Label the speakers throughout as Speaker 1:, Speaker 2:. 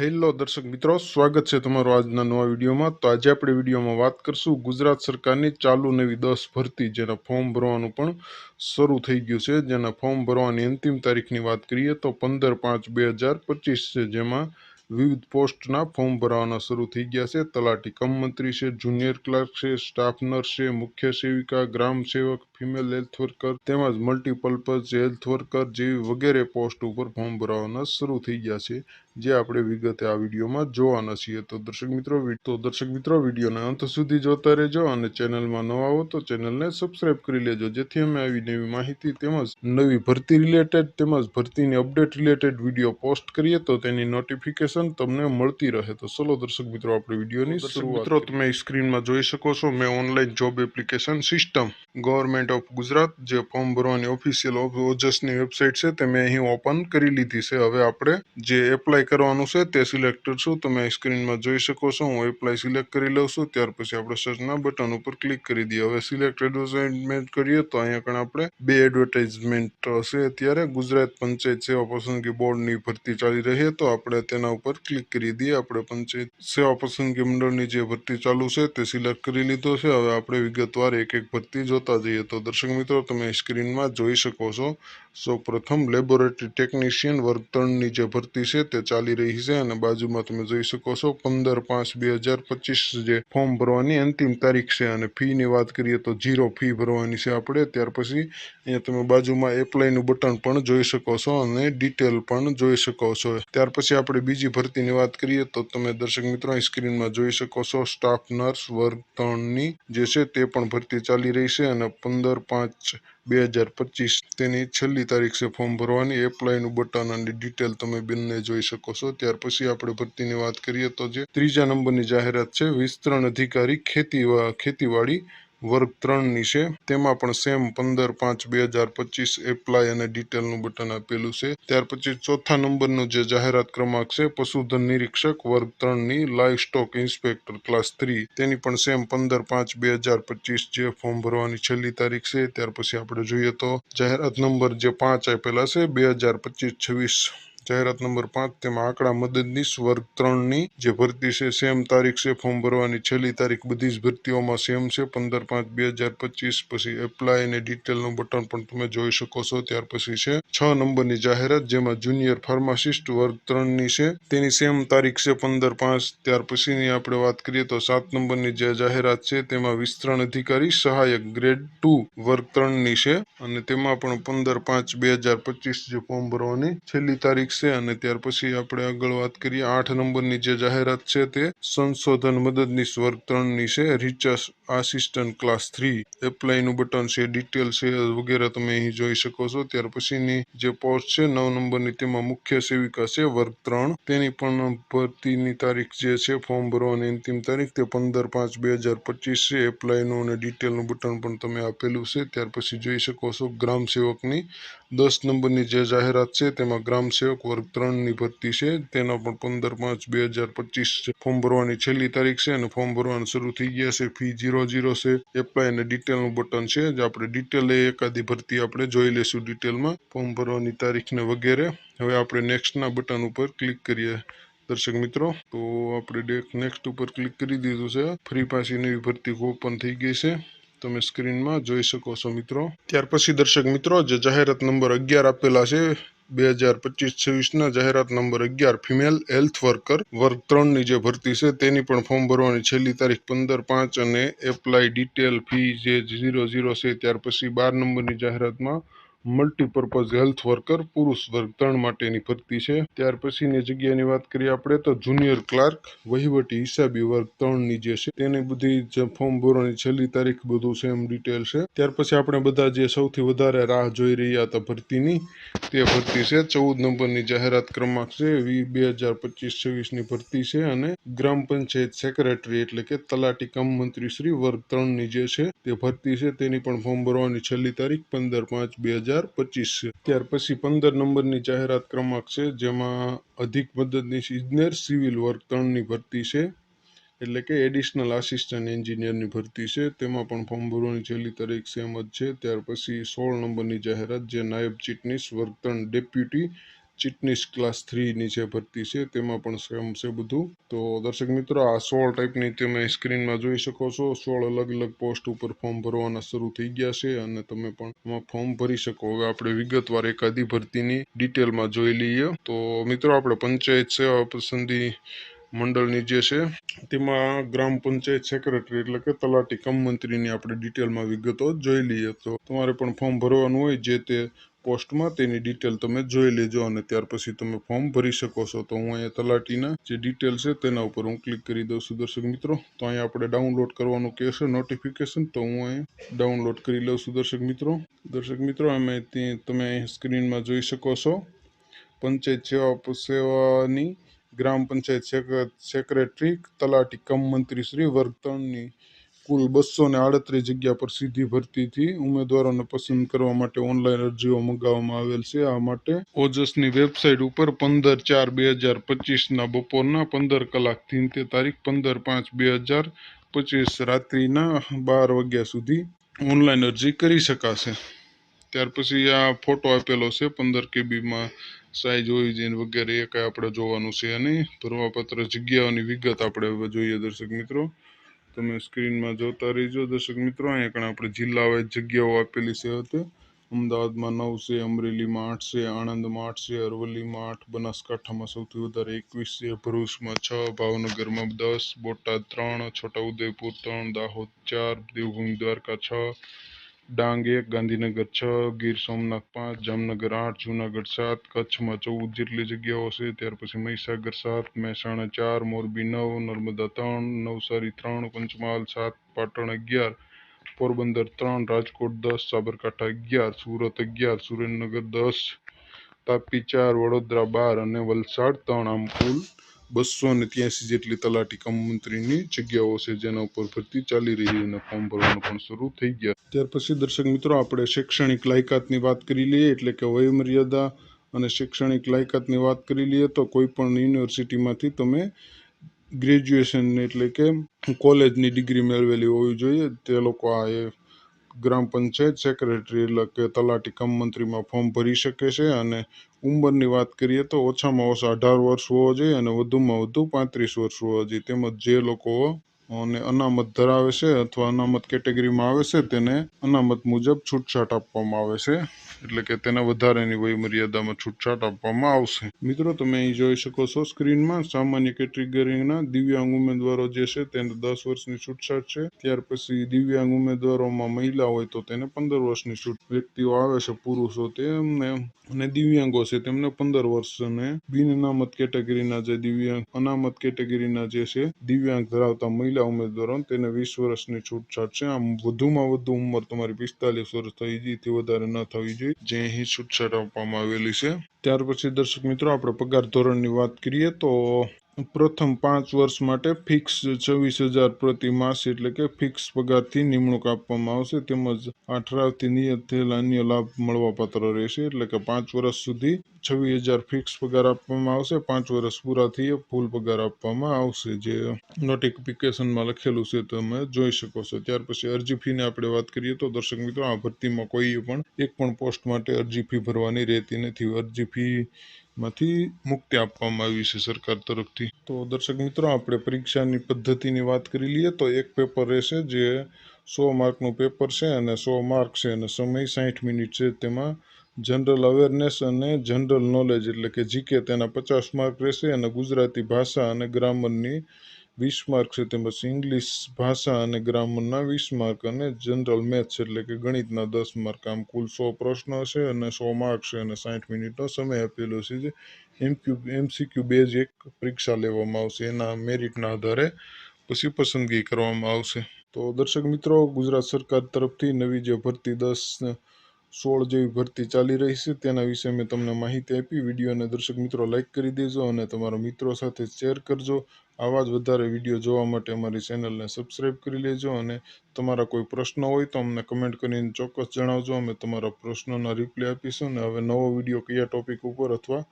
Speaker 1: Hello દર્શક મિત્રો, સ્વાગત છે તમારું આજના નવા વિડીયોમાં। તો આજે આપણે વિડીયોમાં વાત કરશું ગુજરાત સરકારની ચાલુ નવી 10 ભરતી જેના ફોર્મ ભરવાનું પણ શરૂ થઈ ગયું છે। જેના ફોર્મ ભરવાની અંતિમ તારીખની વાત કરીએ તો 15/5/2025 છે, જેમાં વિવિધ પોસ્ટના ફોર્મ ભરવાના શરૂ થઈ ગયા છે। તલાટી કમ મંત્રી છે, જુનિયર ક્લાર્ક છે, સ્ટાફ નર્સ છે, મુખ્ય સેવિકા, ગ્રામ સેવક, ફિમેલ હેલ્થ વર્કર તેમજ મલ્ટીપર્પઝ હેલ્થ વર્કર જેવી વગેરે પોસ્ટ ઉપર ફોર્મ ભરવાના શરૂ થઈ ગયા છે, જે આપણે વિગતે આ વિડીયોમાં જોવાના છીએ। તો દર્શક મિત્રો વિડીયોના અંત સુધી જોતા રહેજો અને ચેનલમાં નવા હો તો ચેનલને સબસ્ક્રાઇબ કરી લેજો, જેથી અમે આવી નવી માહિતી તેમજ નવી ભરતી રિલેટેડ તેમજ ભરતીની અપડેટ રિલેટેડ વિડીયો પોસ્ટ કરીએ તો તેની નોટિફિકેશન તમને મળતી રહે। તો ચલો દર્શક મિત્રો આપણે વિડીયોની શરૂઆત કરીએ। તમે સ્ક્રીનમાં જોઈ શકો છો, મેં online job application system government of Gujarat જે ફોર્મ ભરવાની ઓફિશિયલ ઓજસની વેબસાઇટ છે તે મેં અહીં ઓપન કરી લીધી છે। હવે આપણે જે એપ્લાય કરવાનું છે તે સિલેક્ટ કરશું। તમે સ્ક્રીનમાં જોઈ શકો છો, હું એપ્લાય સિલેક્ટ કરી લઉં છું। ત્યાર પછી આપણે સર્ચના બટન ઉપર ક્લિક કરી દઈએ। હવે સિલેક્ટ એડવર્ટાઇઝમેન્ટ કરીએ તો અહીંયા કણ આપણે બે એડવર્ટાઇઝમેન્ટ હશે। અત્યારે ગુજરાત પંચાયત સેવા પસંદગી બોર્ડની ભરતી ચાલી રહી છે, તો આપણે તેના ઉપર ક્લિક કરી દઈએ। આપણે પંચાયત સેવા પસંદગી મંડળની જે ભરતી ચાલુ છે તે સિલેક્ટ કરી લીધો છે। હવે આપણે વિગતવાર એક એક ભરતી જોતા જઈએ। તો દર્શક મિત્રો તમે સ્ક્રીનમાં જોઈ શકો છો, સૌપ્રથમ લેબોરેટરી ટેકનિશિયન વર્ગ 3ની જે ભરતી છે તે ચાલી રહી છે અને બાજુમાં તમે જોઈ શકો છો 15/5/2025 જે ફોર્મ ભરવાની અંતિમ તારીખ છે અને ફીની વાત કરીએ તો 0 ફી ભરવાની છે આપણે। ત્યાર પછી અહીંયા તમે બાજુમાં એપ્લાયનું બટન પણ જોઈ શકો છો અને ડિટેલ પણ જોઈ શકો છો। ત્યાર પછી આપણે બીજી ભરતીની વાત કરીએ તો તમે દર્શક મિત્રો સ્ક્રીનમાં જોઈ શકો છો, સ્ટાફ નર્સ વર્ગ 3ની જે છે તે પણ ભરતી ચાલી રહી છે અને 15/5/2025 તેની છેલ્લી તારીખ છે ફોર્મ ભરવાની। એપ્લાયનું બટન અને ડિટેલ તમે બંને જોઈ શકો છો। ત્યાર પછી આપણે ભરતીની વાત કરીએ તો જે ત્રીજા નંબરની જાહેરાત છે વિસ્તરણ અધિકારી ખેતીવાડી વર્ગ 3ની છે, તેમાં પણ સેમ 15/5/2025 એપ્લાય અને ડિટેલનું બટન આપેલું છે। ત્યાર પછી ચોથા નંબરનો જે જાહેરાત ક્રમાંક છે પશુધન નિરીક્ષક વર્ગ 3ની લાઇવ સ્ટોક ઇન્સ્પેક્ટર ક્લાસ 3, તેની પણ સેમ 15/5/2025 જે ફોર્મ ભરવાની છેલ્લી તારીખ છે। ત્યાર પછી આપણે જોઈએ તો જાહેરાત નંબર જે 5 આપેલા છે 2025-26 જાહેરાત નંબર 5, તેમાં આંકડા મદદનીશ વર્ગ 3ની જે ભરતી છે સેમ તારીખ છે ફોર્મ ભરવાની છેલ્લી તારીખ બધી જ ભરતીઓમાં સેમ છે 15/5/2025। પછી એપ્લાય અને ડિટેલનું બટન પણ તમે જોઈ શકો છો। ત્યાર પછી છે 6 નંબરની જાહેરાત જેમાં જુનિયર ફાર્માસિસ્ટ વર્ગ 3ની છે, તેની સેમ તારીખ છે 15/5। ત્યાર પછીની આપણે વાત કરીએ તો 7 નંબરની જે જાહેરાત છે તેમાં વિસ્તરણ અધિકારી સહાયક ગ્રેડ 2 વર્ગ 3ની છે અને તેમાં પણ 15/5/2025 જે ફોર્મ ભરવાની છેલ્લી તારીખ છે। અને ત્યાર પછી આપણે આગળ વાત કરીએ 8 નંબરની જે જાહેરાત છે તે સંશોધન મદદનીશ વર્ગ 3ની છે, રિસર્ચ આસિસ્ટન્ટ ક્લાસ 3, એપ્લાયનું બટન છે, ડિટેલ છે વગેરે તમે અહીં જોઈ શકો છો। ત્યાર પછીની જે પોસ્ટ છે 9 નંબરની તેમાં મુખ્ય સેવિકા છે વર્ગ 3, તેની પણ ભરતીની તારીખ જે છે ફોર્મ ભરવાની અંતિમ તારીખ તે 15/5/2025 છે। એપ્લાયનું અને ડિટેલનું બટન પણ તમે આપેલું છે। ત્યાર પછી જોઈ શકો છો ગ્રામ સેવકની 10 નંબરની જે જાહેરાત છે તેમાં ગ્રામ સેવક વર્ગ 3ની ભરતી છે, તેનો પણ 15/5/2025 ફોર્મ ભરવાની છેલ્લી તારીખ છે અને ફોર્મ ભરવાનું શરૂ થઈ ગયા છે। ફી 0 છે, એપ્લાય અને ડિટેલનું બટન છે, જે આપણે ડિટેલ એકાદી ભરતી આપણે જોઈ લઈશું ડિટેલમાં ફોર્મ ભરવાની તારીખ ને વગેરે। હવે આપણે નેક્સ્ટના બટન ઉપર ક્લિક કરીએ દર્શક મિત્રો, તો આપણે નેક્સ્ટ ઉપર ક્લિક કરી દીધું છે, ફરી પાછી નવી ભરતી ઓપન થઈ ગઈ છે, તમે સ્ક્રીનમાં જોઈ શકો છો મિત્રો। ત્યાર પછી દર્શક મિત્રો જે જાહેરાત નંબર 11 આપેલા છે 2025-26 જાહેરાત નંબર 11 ફિમેલ હેલ્થ વર્કર વર્ગ 3ની જે ભરતી છે તેની પણ ફોર્મ ભરવાની છેલ્લી તારીખ 15/5 અને એપ્લાય ડિટેલ ફી જે 0 છે। ત્યાર પછી 12 નંબરની જાહેરાતમાં મલ્ટીપર્પઝ હેલ્થ વર્કર પુરુષ વર્ગ 3 માટેની ભરતી છે। ત્યાર પછીની જગ્યાની વાત કરીએ આપણે તો જુનિયર ક્લાર્ક વહીવટી હિસાબી વર્ગ 3ની જે છે તેની બધી ફોર્મ ભરવાની છેલ્લી તારીખ બધું સેમ ડિટેલ છે। ત્યાર પછી આપણે બધા જે સૌથી વધારે રાહ જોઈ રહ્યા હતા ભરતીની તે ભરતી છે 14 નંબરની જાહેરાત ક્રમાંક છે 2025-26ની ભરતી છે અને ગ્રામ પંચાયત સેક્રેટરી એટલે કે તલાટી કમ મંત્રી શ્રી વર્ગ 3ની જે છે તે ભરતી છે, તેની પણ ફોર્મ ભરવાની છેલ્લી તારીખ 15/5/2025 છે। ત્યાર પછી 15 નંબરની જાહેરાત ક્રમાંક છે જેમાં અધિક મદદનીશ ઇજનેર સિવિલ વર્ગ 3ની ભરતી છે, એટલે કે એડિશનલ આસિસ્ટન્ટ એન્જિનિયરની ભરતી છે, તેમાં પણ ફોર્મ ભરવાની છેલ્લી તારીખ સેમ જ છે। ત્યાર પછી 16 નંબરની જાહેરાત જે નાયબ ચીટનીશ વર્ગ 3 ડેપ્યુટી ચીટનીસ ક્લાસ 3ની જે ભરતી છે તેમાં પણ સેમ છે બધું. તો દર્શક મિત્રો, આ 16 ટાઈપની તમે સ્ક્રીનમાં જોઈ શકો છો. 16 અલગ અલગ પોસ્ટ ઉપર ફોર્મ ભરવાના શરૂ થઈ ગયા છે અને તમે પણ આમાં ફોર્મ ભરી શકો. હવે આપણે વિગતવાર એકાદી ભરતીની ડિટેલમાં જોઈ લઈએ. તો મિત્રો, આપણે પંચાયત સેવા પસંદગી મંડળની જે છે તેમાં ગ્રામ પંચાયત સેક્રેટરી એટલે કે તલાટી કમ મંત્રીની આપણે ડિટેલમાં વિગતો જોઈ લઈએ. તો તમારે પણ ફોર્મ ભરવાનું હોય જે તે પોસ્ટમાં, તેની ડિટેલ તમે જોઈ લેજો અને ત્યાર પછી તમે ફોર્મ ભરી શકો છો. તો હું અહીંયા તલાટીના જે ડિટેલ છે તેના ઉપર હું ક્લિક કરી દઉં છું દર્શક મિત્રો. તો અહીંયા આપણે ડાઉનલોડ કરવાનું કહેશે નોટિફિકેશન, તો હું અહીંયા ડાઉનલોડ કરી લઉં છું દર્શક મિત્રો. અમે તમે સ્ક્રીનમાં જોઈ શકો છો પંચાયત સેવાની ગ્રામ પંચાયત સેક્રેટરી તલાટી કમ મંત્રી શ્રી વર્ગ 3ની કુલ 238 જગ્યા પર સીધી ભરતીથી ઉમેદવારોને પસંદ કરવા માટે ઓનલાઈન અરજીઓ મંગાવવામાં આવેલ છે. આ માટે ઓજસની વેબસાઇટ ઉપર 15/4/2025ના બપોરના 15 કલાકથી તે તારીખ 15/5/2025 રાત્રિના 12 વાગ્યા સુધી ઓનલાઈન અરજી કરી શકાશે. ત્યાર પછી આ ફોટો આપેલો છે 15 KB સાઈઝ હોવી જોઈએ વગેરે, એ કાંઈ આપણે જોવાનું છે નહીં. ભરવાપત્ર જગ્યાઓની વિગત આપણે હવે જોઈએ દર્શક મિત્રો. તમે સ્ક્રીનમાં જોતા રહીજો દર્શક મિત્રો. અહીંયા કણ આપણે જિલ્લા વાઇઝ જગ્યાઓ આપેલી છે. અમદાવાદમાં 9 છે, અમરેલીમાં 8 છે, આણંદમાં 8 છે, અરવલ્લીમાં 8, બનાસકાંઠામાં સૌથી વધારે 21 છે, ભરૂચમાં 6, ભાવનગરમાં 10, બોટાદ 3, છોટાઉદેપુર 3, દાહોદ 4, દેવભૂમિ દ્વારકા 6, ડાંગ 1, ગાંધીનગર 6, ગીર સોમનાથ 5, જામનગર 8, જુનાગઢ 7, કચ્છમાં 14 જેટલી જગ્યાઓ છે. ત્યાર પછી મહીસાગર 7, મહેસાણા 4, મોરબી 9, નર્મદા 3, નવસારી 3, પંચમહાલ 7, પાટણ 11, પોરબંદર 3, રાજકોટ 10, સાબરકાંઠા 11, સુરત 11, સુરેન્દ્રનગર 10, તાપી 4, વડોદરા 12 અને વલસાડ 3. આમ કુલ 283 જેટલી તલાટી કમ મંત્રીની જગ્યાઓ છે જેના ઉપર ભરતી ચાલી રહી અને ફોર્મ ભરવાનું પણ શરૂ થઈ ગયા. ત્યાર પછી દર્શક મિત્રો, આપણે શૈક્ષણિક લાયકાતની વાત કરી લઈએ, એટલે કે વયમર્યાદા અને શૈક્ષણિક લાયકાતની વાત કરી લઈએ. તો કોઈ પણ યુનિવર્સિટીમાંથી તમે ગ્રેજ્યુએશન એટલે કે કોલેજની ડિગ્રી મેળવેલી હોવી જોઈએ. તે લોકો આ ગ્રામ પંચાયત સેક્રેટરી એટલે કે તલાટી કમ મંત્રીમાં ફોર્મ ભરી શકે છે. અને ઉંમરની વાત કરીએ તો ઓછામાં ઓછા 18 વર્ષ હોવા જોઈએ અને વધુમાં વધુ 35 વર્ષ હોવા જોઈએ. તેમજ જે લોકો અને અનામત ધરાવે છે અથવા અનામત કેટેગરીમાં આવે છે તેને અનામત મુજબ છૂટછાટ આપવામાં આવે છે, એટલે કે તેને વધારેની વયમર્યાદામાં છૂટછાટ આપવામાં આવશે. મિત્રો, તમે અહીં જોઈ શકો છો સ્ક્રીનમાં સામાન્ય કેટેગરીના દિવ્યાંગ ઉમેદવારો જે છે તેને 10 વર્ષની છૂટછાટ છે. ત્યાર પછી દિવ્યાંગ ઉમેદવારોમાં મહિલા હોય તો તેને 15 વર્ષની છૂટ. વ્યક્તિઓ આવે છે પુરુષો તેમને અને દિવ્યાંગો છે તેમને 15 વર્ષ અને બિન અનામત કેટેગરીના જે અનામત કેટેગરીના જે છે દિવ્યાંગ ધરાવતા મહિલા ઉમેદવારો તેને 20 વર્ષની છૂટછાટ છે. આમ વધુમાં વધુ ઉંમર તમારી 45 વર્ષ થઈ જેથી વધારે ન થવી જોઈએ, જે અહીં છૂટછાટ આપવામાં આવેલી છે. ત્યાર પછી દર્શક મિત્રો, આપણે પગાર ધોરણની વાત કરીએ તો પ્રથમ 5 વર્ષ માટે ફિક્સ 26,000 પ્રતિ માસ એટલે કે ફિક્સ પગારથી નિમણૂક આપવામાં આવશે. તેમજ આ ઠરાવથી નિયત થયેલા અન્ય લાભ મળવાપાત્ર રહેશે. એટલે કે 5 વર્ષ સુધી 26,000 ફિક્સ પગાર આપવામાં આવશે. 5 વર્ષ પૂરા થઈએ ફૂલ પગાર આપવામાં આવશે, જે નોટિફિકેશનમાં લખેલું છે તમે જોઈ શકો છો. ત્યાર પછી અરજી ફીની આપણે વાત કરીએ તો દર્શક મિત્રો, આ ભરતીમાં કોઈ પણ એક પણ પોસ્ટ માટે અરજી ફી ભરવાની રહેતી નથી. અરજી ફી માંથી મુક્તિ આપવામાં આવી છે સરકાર તરફથી. તો દર્શક મિત્રો, આપણે પરીક્ષાની પદ્ધતિની વાત કરી લઈએ તો એક પેપર રહેશે જે 100 માર્કનું પેપર છે અને 100 માર્ક છે અને સમય 60 મિનિટ છે. તેમાં જનરલ અવેરનેસ અને જનરલ નોલેજ એટલે કે જીકે તેના 50 માર્ક રહેશે અને ગુજરાતી ભાષા અને ગ્રામરની 20 માર્ક છે. તેમજ ઇંગ્લિશ ભાષા અને ગ્રામરના 20 માર્ક અને જનરલ મેથ્સ એટલે કે ગણિતના 10 માર્ક. આમ કુલ 100 પ્રશ્નો છે અને 100 માર્ક છે અને 60 મિનિટનો સમય આપેલો છે. જે MCQ બેઝ એક પરીક્ષા લેવામાં આવશે, એના મેરિટના આધારે પછી પસંદગી કરવામાં આવશે. તો દર્શક મિત્રો, ગુજરાત સરકાર તરફથી નવી જે ભરતી 10-16 જેવી ભરતી ચાલી રહી છે તેના વિશે મેં તમને માહિતી આપી. વિડીયોને દર્શક મિત્રો લાઇક કરી દેજો અને તમારા મિત્રો સાથે શેર કરજો. આવા જ વધારે વિડીયો જોવા માટે અમારી ચેનલને સબસ્ક્રાઈબ કરી લેજો અને તમારા કોઈ પ્રશ્ન હોય તો અમને કમેન્ટ કરીને ચોક્કસ જણાવજો. અમે તમારા પ્રશ્નોના રિપ્લાય આપીશું. અને હવે નવો વિડીયો કયા ટોપિક ઉપર અથવા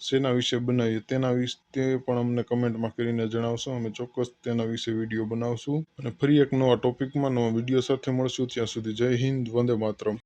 Speaker 1: શેના વિશે બનાવીએ તેના વિશે પણ અમને કમેન્ટમાં કરીને જણાવશો. અમે ચોક્કસ તેના વિશે વિડીયો બનાવશું અને ફરી એક નવા ટોપિકમાં નવા વિડીયો સાથે મળશું. ત્યાં સુધી જય હિન્દ, વંદે માતરમ.